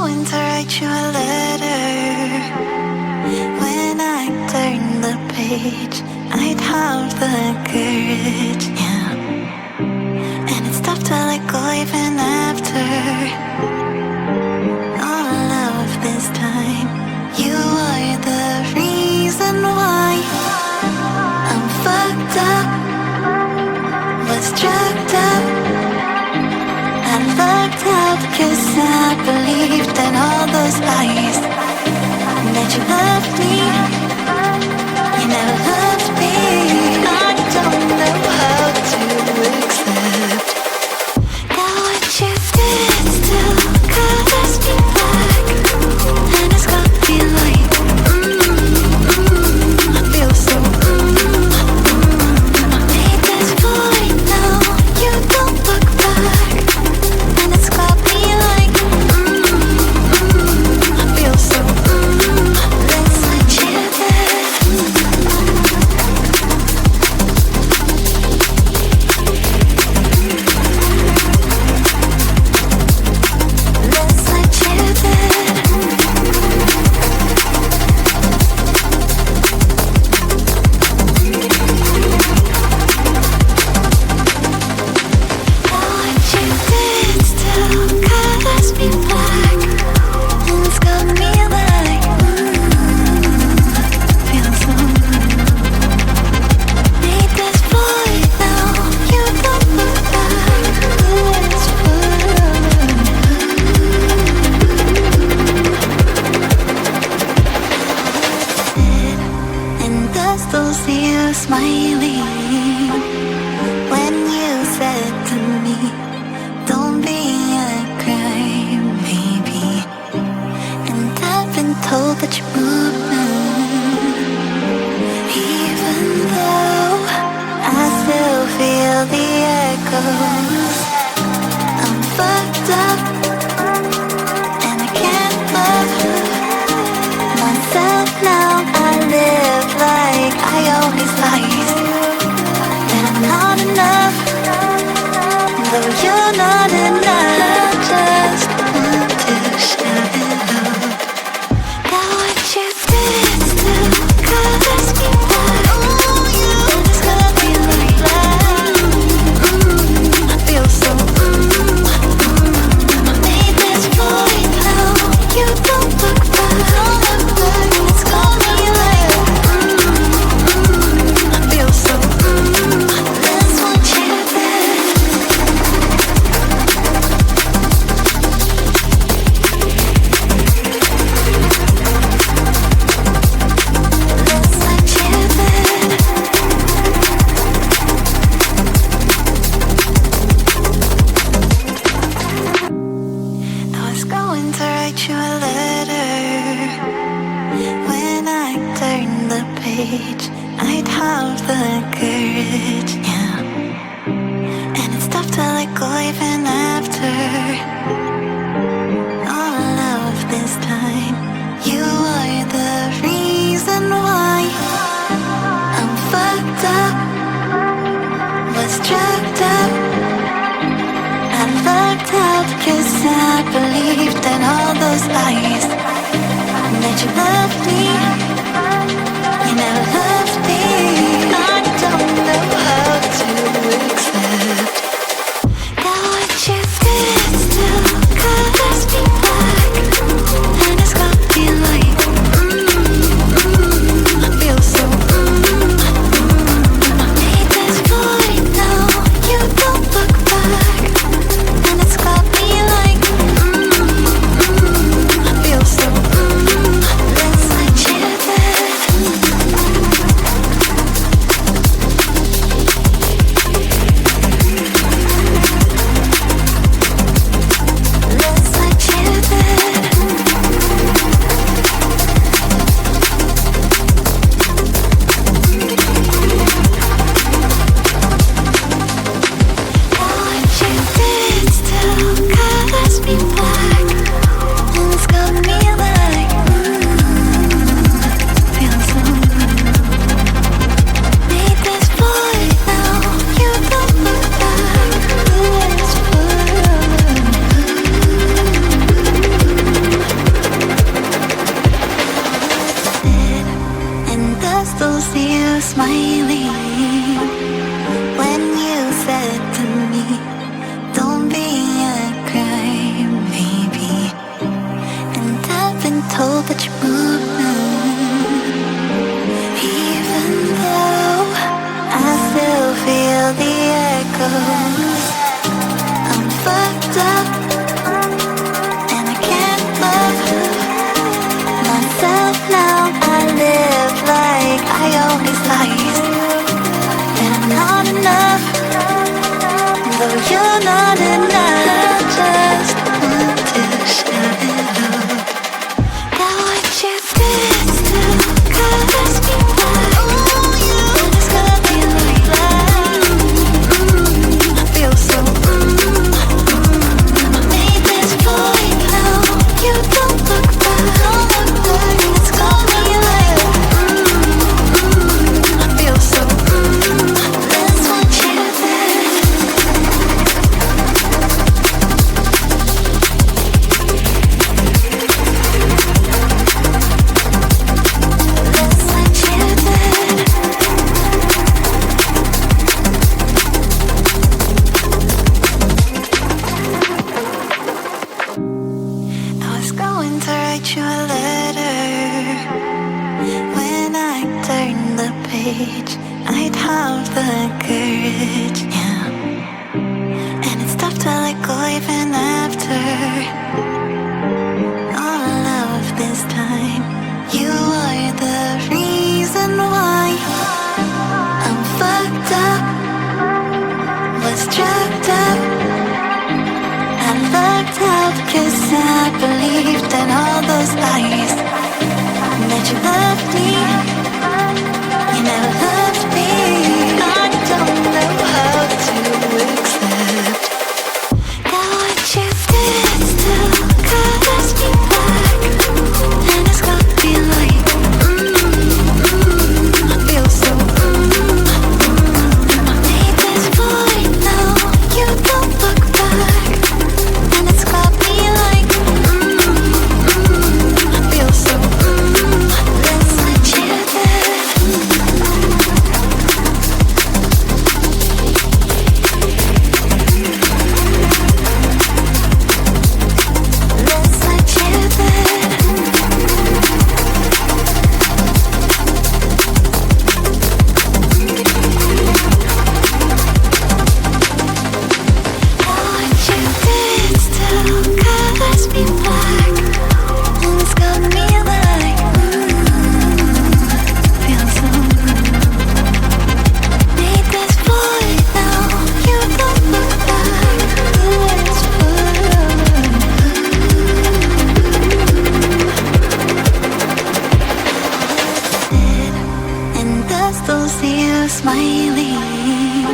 going to write you a letter. When I turn the page, I'd have the courage, yeah. And it's tough to let go even after all of this time. You are the reason why I'm fucked up, was drugged up. I looked up 'cause I believed in all those lies. That you loved me, you never loved me. I don't know how to accept that what you did still colors me back. And it's got me like, I feel so, I made this void now, you don't look back. And it's got me like, I feel so, let's let you there. Let's let you there. What you did still colors me black. And it's got me like, feel so, need this void now, you don't look back. It's and I still see you smiling when you said to me, don't be a crybaby. And I've been told that you moved now, even though I still feel the echoes. I'm fucked up and I can't love myself now. I live like I always lied, and I'm not enough, though you're not enough. Just want to shout it out. That what you did still colors me back. And it's got me like, I feel so, I made this void now, you don't look back. And it's got me like, I feel so, let's want you there. Let's let you there. I was going to write you a letter. When I turn the page, I'd have the courage, yeah. And it's tough to let go even after all of this time. You are the reason why I'm fucked up, was drugged up. I looked up 'cause I believed in all those lies. That you loved me, you never loved me. I don't know how to accept that what you did still colors me back. And it's got me like, I feel so, I made this void now, you don't look back. And it's got me like, I feel so, let's let you told that you're moving. Even though I still feel the echoes, I'm fucked up and I can't love myself now. I live like I always lies, and I'm not enough, though you're not enough. Just want to shout it out. Got what you did still covers me back. And it's gonna be like that. I feel so I made this void now. You don't look back. It's gonna be like I feel so that's what you did. I'd have the courage, yeah. And it's tough to let go even after all of this time. You are the reason why I'm fucked up, was drugged up. I lucked out 'cause I believed in all those lies, that you loved me. You never loved me. I don't know how to accept. Got what you did still covers me back, and it's gonna be like I feel so I made this void now. You don't look back, and it's gonna be like I feel so that's what you did. Smiling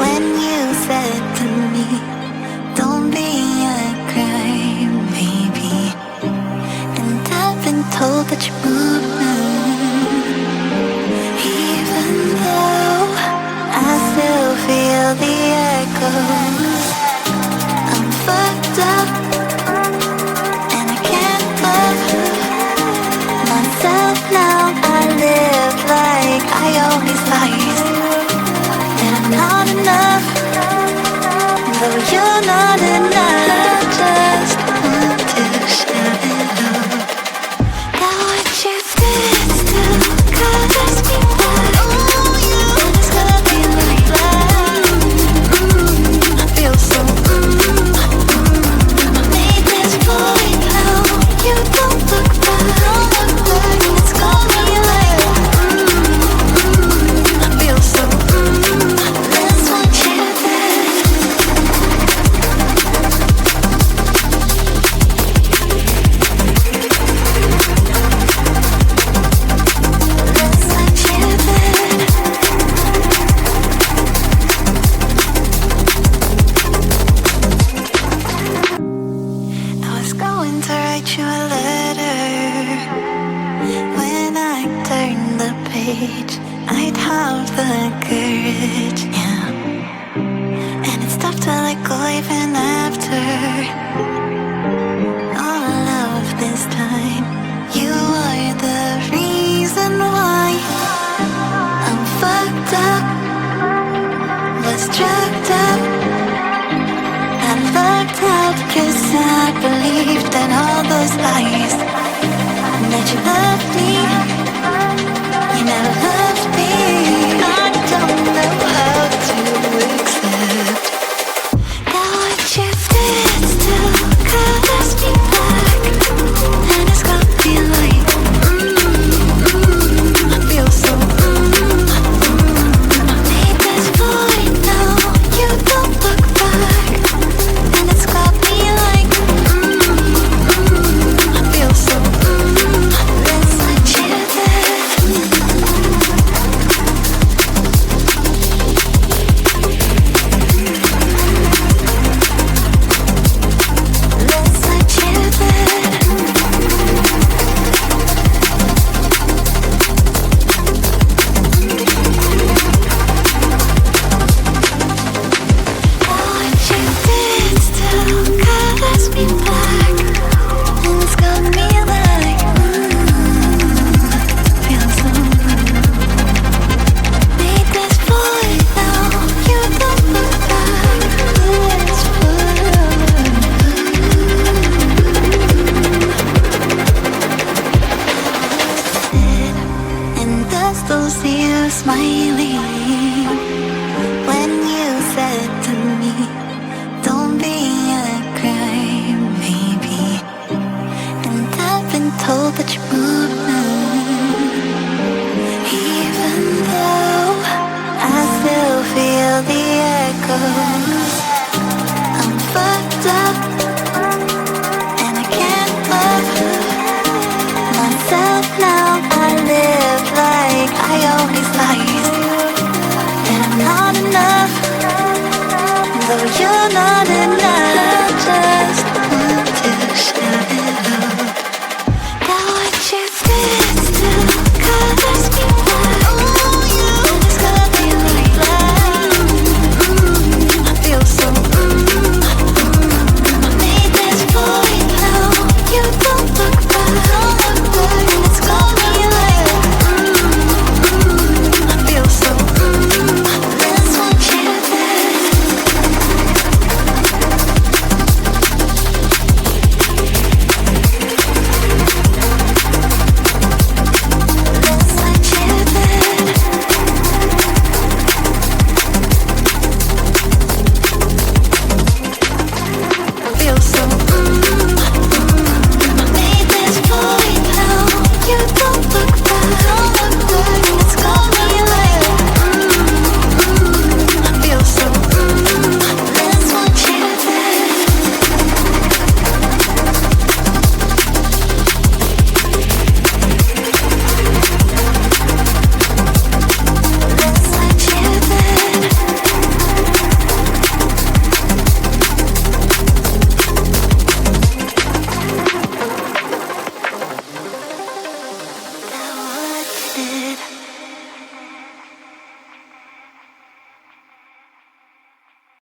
when you said to me, don't be a crime, baby. And I've been told that you're moving. Even though I still feel the echoes, I'm fucked up and I can't love myself now. I live like I always lies, and I'm not enough, though you're not enough. Just want to shout it out. Got what you did still covers me back, and it's gonna be like that. I feel so I made this void now. You don't look back, it's gonna be like I feel so that's what you did. That's what you did. I was going to write you a letter. When I turned the page, I'd have the courage, yeah. And it's tough to let go even after all of this time. You are the reason why I'm fucked up, was drugged up. I lucked out 'cause I believed than all those lies. That you loved me, you never loved me. I don't know how to accept that what you did still colors me black, and it's got me like, I feel so, I made this void now, you don't look back, and it's got me like, I feel so, let's let you still see you smiling when you said to me, don't be a crybaby. And I've been told that you moved now, even though I still feel the echoes. I'm fucked up,